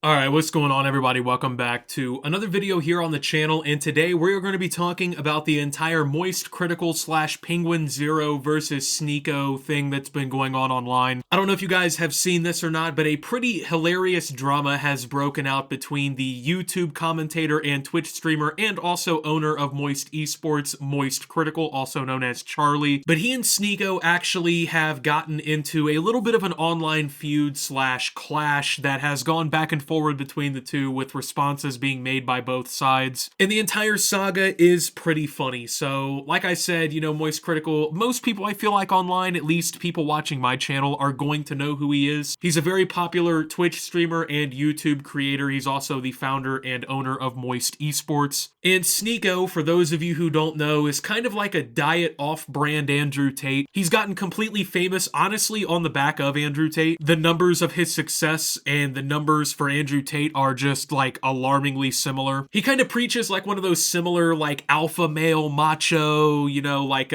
Alright, what's going on everybody? Welcome back to another video here on the channel, and today we're going to be talking about the entire Moist Critical slash Penguinz0 versus Sneako thing that's been going on online. I don't know if you guys have seen this or not, but a pretty hilarious drama has broken out between the YouTube commentator and Twitch streamer and also owner of Moist Esports, Moist Critikal, also known as Charlie. But he and Sneako actually have gotten into a little bit of an online feud slash clash that has gone back and forward between the two, with responses being made by both sides. And the entire saga is pretty funny. So, like I said, you know, Moist Critikal, most people I feel like online, at least people watching my channel, are going to know who he is. He's a very popular Twitch streamer and YouTube creator. He's also the founder and owner of Moist Esports. And Sneako, for those of you who don't know, is kind of like a diet off-brand Andrew Tate. He's gotten completely famous, honestly, on the back of Andrew Tate. The numbers of his success and the numbers for Andrew Tate are just like alarmingly similar. He kind of preaches like one of those similar like alpha male macho, you know, like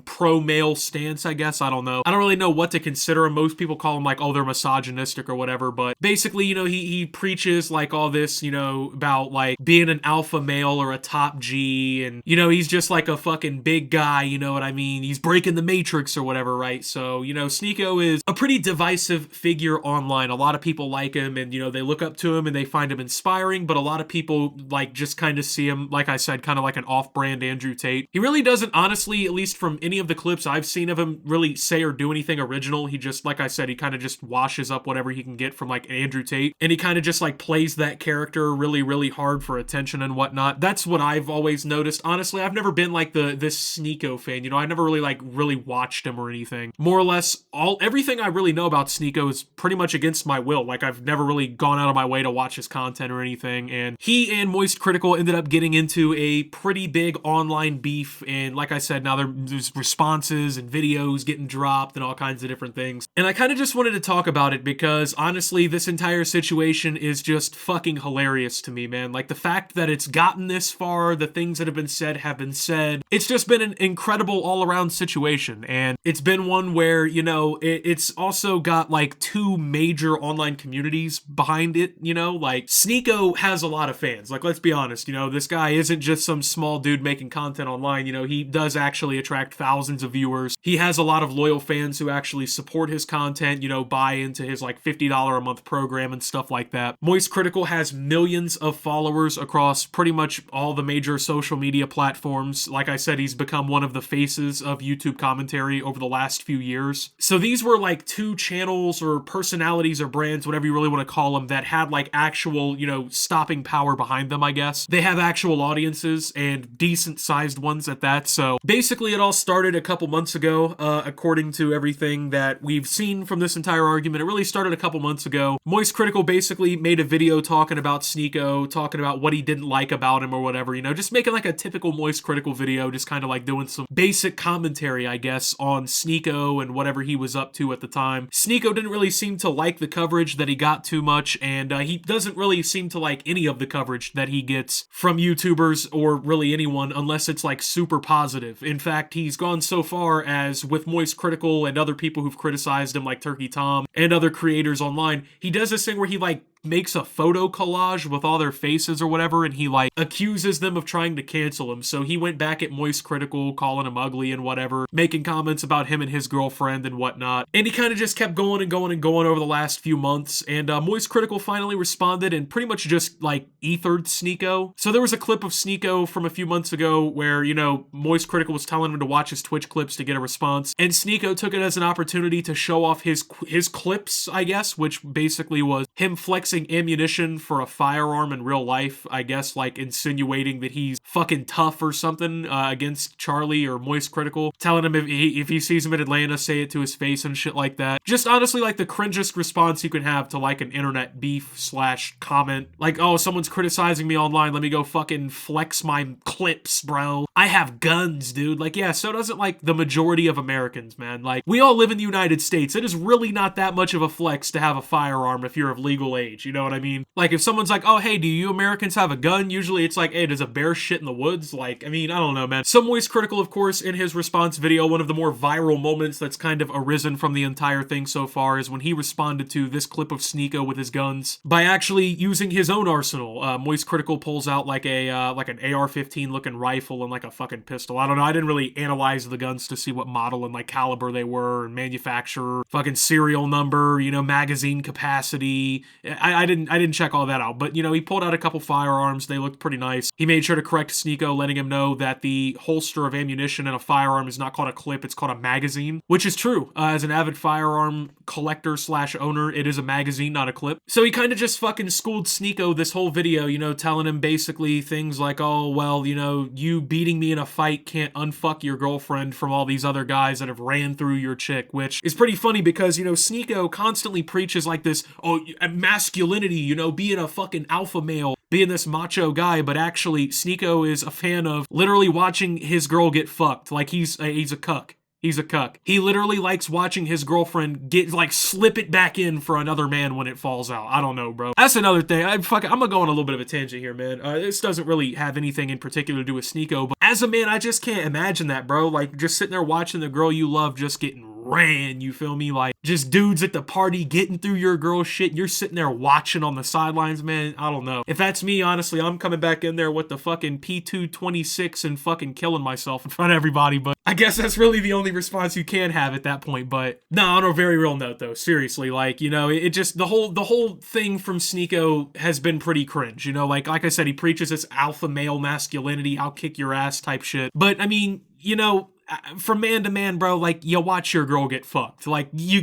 pro male stance, I guess. I don't know. I don't really know what to consider him. Most people call him like, oh, they're misogynistic or whatever, but basically, you know, he preaches like all this, you know, about like being an alpha male or a top G, and you know, he's just like a fucking big guy, you know what I mean? He's breaking the matrix or whatever, right? So, you know, Sneako is a pretty divisive figure online. A lot of people like him, and you know, they look up to him and they find him inspiring, but a lot of people like just kind of see him, like I said, kind of like an off-brand Andrew Tate. He really doesn't, honestly, at least from any of the clips I've seen of him, really say or do anything original. He just, like I said, he kind of just washes up whatever he can get from like Andrew Tate, and he kind of just like plays that character really, really hard for attention and whatnot. That's what I've always noticed. Honestly, I've never been like this Sneako fan, you know, I never really watched him or anything. More or less, everything I really know about Sneako is pretty much against my will. Like, I've never really gone out of my way to watch his content or anything, and he and Moist Critikal ended up getting into a pretty big online beef, and like I said, now there's responses and videos getting dropped and all kinds of different things, and I kind of just wanted to talk about it because honestly, this entire situation is just fucking hilarious to me, man. Like, the fact that it's gotten this far, the things that have been said, it's just been an incredible all-around situation, and it's been one where, you know, it's also got like two major online communities behind it, you know, like Sneako has a lot of fans. Like, let's be honest, you know, this guy isn't just some small dude making content online, you know, he does actually attract thousands of viewers. He has a lot of loyal fans who actually support his content, you know, buy into his like $50 a month program and stuff like that. Moist Critikal has millions of followers across pretty much all the major social media platforms. Like I said, he's become one of the faces of YouTube commentary over the last few years. So these were like two channels or personalities or brands, whatever you really want to call them, that had like actual, you know, stopping power behind them, I guess. They have actual audiences, and decent sized ones at that. So basically it all started a couple months ago, according to everything that we've seen from this entire argument. It really started a couple months ago. Moist Critikal basically made a video talking about Sneako, talking about what he didn't like about him or whatever, you know, just making like a typical Moist Critikal video, just kind of like doing some basic commentary, I guess, on Sneako and whatever he was up to at the time. Sneako didn't really seem to like the coverage that he got too much, and he doesn't really seem to like any of the coverage that he gets from YouTubers or really anyone unless it's like super positive. In fact, he's gone so far as, with Moist Critikal and other people who've criticized him like Turkey Tom and other creators online, he does this thing where he like makes a photo collage with all their faces or whatever, and he like accuses them of trying to cancel him. So he went back at Moist Critikal, calling him ugly and whatever, making comments about him and his girlfriend and whatnot, and he kind of just kept going and going and going over the last few months, and Moist Critikal finally responded and pretty much just like ethered Sneako. So there was a clip of Sneako from a few months ago where, you know, Moist Critikal was telling him to watch his Twitch clips to get a response, and Sneako took it as an opportunity to show off his clips, I guess, which basically was him flexing ammunition for a firearm in real life, I guess, like insinuating that he's fucking tough or something against Charlie or Moist Critikal, telling him if he sees him in Atlanta, say it to his face and shit like that. Just honestly like the cringest response you can have to like an internet beef slash comment. Like, oh, someone's criticizing me online, let me go fucking flex my clips, bro. I have guns, dude. Like, yeah, so doesn't like the majority of Americans, man. Like, we all live in the United States. It is really not that much of a flex to have a firearm if you're of legal age. speech, you know what I mean? Like, if someone's like, oh, hey, do you Americans have a gun? Usually it's like, hey, does a bear shit in the woods? Like, I mean, I don't know, man. So Moist Critikal, of course, in his response video, one of the more viral moments that's kind of arisen from the entire thing so far is when he responded to this clip of Sneako with his guns by actually using his own arsenal. Moist Critikal pulls out like an AR-15 looking rifle and like a fucking pistol. I don't know, I didn't really analyze the guns to see what model and like caliber they were and manufacturer, fucking serial number, you know, magazine capacity. I didn't check all that out, but you know, he pulled out a couple firearms. They looked pretty nice. He made sure to correct Sneako, letting him know that the holster of ammunition in a firearm is not called a clip, it's called a magazine, which is true. As an avid firearm collector slash owner, it is a magazine, not a clip. So he kind of just fucking schooled Sneako this whole video, you know, telling him basically things like, oh, well, you know, you beating me in a fight can't unfuck your girlfriend from all these other guys that have ran through your chick, which is pretty funny because, you know, Sneako constantly preaches like this, oh, masculinity, you know, being a fucking alpha male, being this macho guy, but actually Sneako is a fan of literally watching his girl get fucked. Like he's a cuck. He's a cuck. He literally likes watching his girlfriend slip it back in for another man when it falls out. I don't know, bro. That's another thing. I'm gonna go on a little bit of a tangent here, man. This doesn't really have anything in particular to do with Sneako, but as a man, I just can't imagine that, bro. Like, just sitting there watching the girl you love just getting ran, you feel me? Like, just dudes at the party getting through your girl shit, you're sitting there watching on the sidelines, man. I don't know. If that's me, honestly, I'm coming back in there with the fucking P226 and fucking killing myself in front of everybody, but I guess that's really the only response you can have at that point. But no, on a very real note though, seriously, like, you know, it just, the whole thing from Sneako has been pretty cringe, you know, like I said, he preaches this alpha male masculinity, I'll kick your ass type shit. But I mean, you know, from man to man, bro, like, you watch your girl get fucked. Like, you,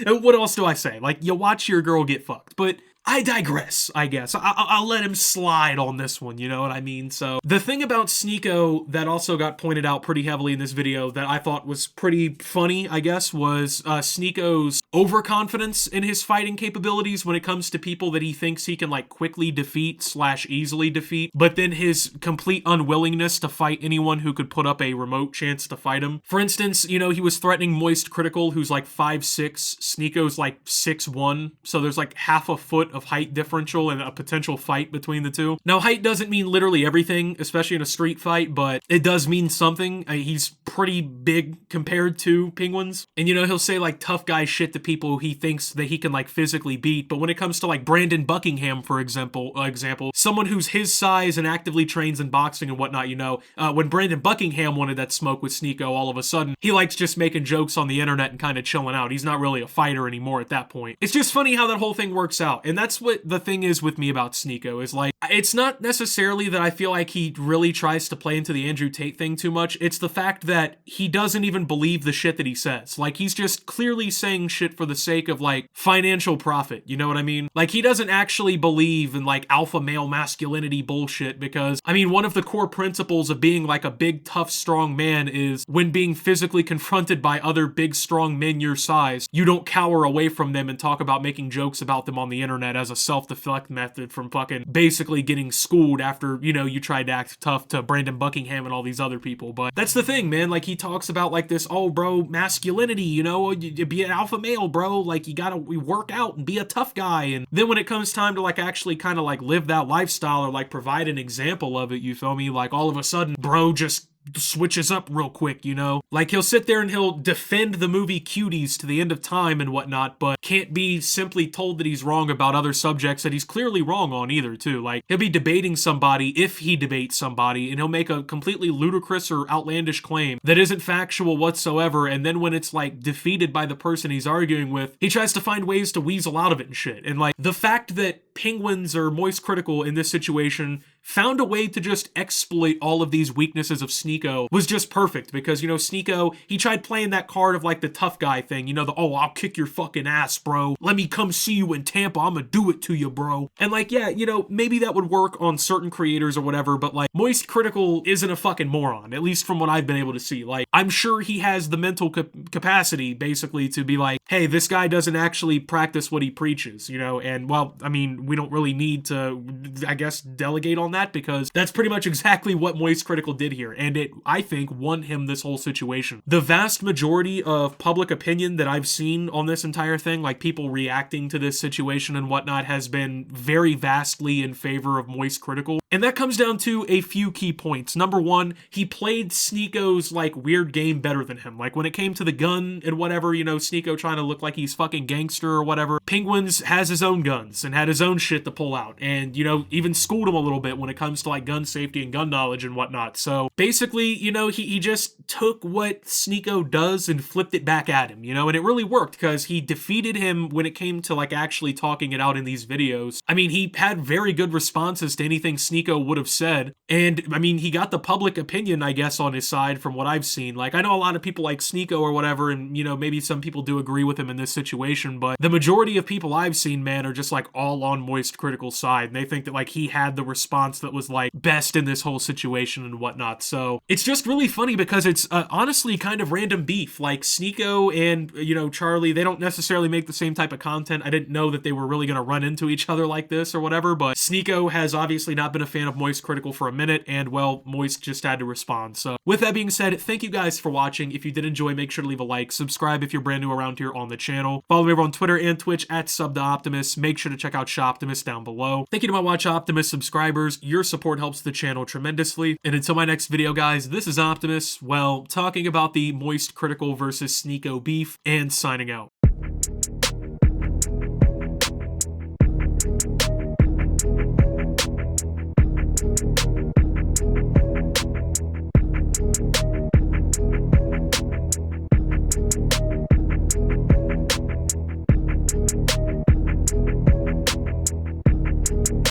what else do I say? Like, you watch your girl get fucked. But I digress, I guess. I'll let him slide on this one, you know what I mean? So, the thing about Sneako that also got pointed out pretty heavily in this video that I thought was pretty funny, I guess, was Sneako's overconfidence in his fighting capabilities when it comes to people that he thinks he can, like, quickly defeat / easily defeat, but then his complete unwillingness to fight anyone who could put up a remote chance to fight him. For instance, you know, he was threatening Moist Critikal, who's like 5'6", Sneako's like 6'1", so there's like half a foot of height differential and a potential fight between the two. Now, height doesn't mean literally everything, especially in a street fight, but it does mean something. He's pretty big compared to Penguinz. And, you know, he'll say, like, tough guy shit to people he thinks that he can, like, physically beat. But when it comes to, like, Brandon Buckingham, for example, someone who's his size and actively trains in boxing and whatnot, you know, when Brandon Buckingham wanted that smoke with Sneako, all of a sudden, he likes just making jokes on the internet and kind of chilling out. He's not really a fighter anymore at that point. It's just funny how that whole thing works out. And that's what the thing is with me about Sneako, is like, it's not necessarily that I feel like he really tries to play into the Andrew Tate thing too much. It's the fact that he doesn't even believe the shit that he says. Like, he's just clearly saying shit for the sake of, like, financial profit. You know what I mean? Like, he doesn't actually believe in, like, alpha male masculinity bullshit because, I mean, one of the core principles of being, like, a big, tough, strong man is when being physically confronted by other big, strong men your size, you don't cower away from them and talk about making jokes about them on the internet as a self-deflect method from fucking basically getting schooled after, you know, you tried to act tough to Brandon Buckingham and all these other people. But that's the thing, man. Like, he talks about, like, this, oh, bro, masculinity, you know, you be an alpha male, bro. Like, you gotta work out and be a tough guy. And then when it comes time to, like, actually kind of, like, live that lifestyle or, like, provide an example of it, you feel me? Like, all of a sudden, bro just switches up real quick, you know? Like, he'll sit there and he'll defend the movie Cuties to the end of time and whatnot, but can't be simply told that he's wrong about other subjects that he's clearly wrong on either, too. Like, he'll be debating somebody, if he debates somebody, and he'll make a completely ludicrous or outlandish claim that isn't factual whatsoever, and then when it's, like, defeated by the person he's arguing with, he tries to find ways to weasel out of it and shit. And, like, the fact that Penguinz or Moist Critikal in this situation found a way to just exploit all of these weaknesses of Sneako was just perfect because, you know, Sneako, he tried playing that card of, like, the tough guy thing, you know, the, oh, I'll kick your fucking ass, bro. Let me come see you in Tampa. I'm gonna do it to you, bro. And, like, yeah, you know, maybe that would work on certain creators or whatever, but, like, Moist Critikal isn't a fucking moron, at least from what I've been able to see. Like, I'm sure he has the mental capacity, basically, to be like, hey, this guy doesn't actually practice what he preaches, you know, and, well, I mean, we don't really need to, I guess, delegate on on that, because that's pretty much exactly what Moist Critikal did here, and it, I think, won him this whole situation. The vast majority of public opinion that I've seen on this entire thing, like people reacting to this situation and whatnot, has been very vastly in favor of Moist Critikal. And that comes down to a few key points. Number one, he played Sneako's, like, weird game better than him. Like, when it came to the gun and whatever, you know, Sneako trying to look like he's fucking gangster or whatever, Penguinz has his own guns and had his own shit to pull out. And, you know, even schooled him a little bit when it comes to, like, gun safety and gun knowledge and whatnot. So, basically, you know, he just took what Sneako does and flipped it back at him, you know? And it really worked, because he defeated him when it came to, like, actually talking it out in these videos. I mean, he had very good responses to anything Sneako would have said, and I mean, he got the public opinion, I guess, on his side from what I've seen. Like, I know a lot of people like Sneako or whatever, and, you know, maybe some people do agree with him in this situation, but the majority of people I've seen, man, are just, like, all on Moist Critikal's side, and they think that, like, he had the response that was, like, best in this whole situation and whatnot. So it's just really funny, because it's honestly kind of random beef. Like, Sneako and, you know, Charlie, they don't necessarily make the same type of content. I didn't know that they were really gonna run into each other like this or whatever, but Sneako has obviously not been a fan of Moist Critikal for a minute, and, well, Moist just had to respond. So with that being said, thank you guys for watching. If you did enjoy, make sure to leave a like, subscribe if you're brand new around here on the channel, follow me over on Twitter and Twitch at @SubToOptimus. Make sure to check out Shoptimus down below. Thank you to my Watch Optimus subscribers. Your support helps the channel tremendously. And until my next video, guys, this is Optimus, well, talking about the Moist Critikal versus Sneako beef, and signing out.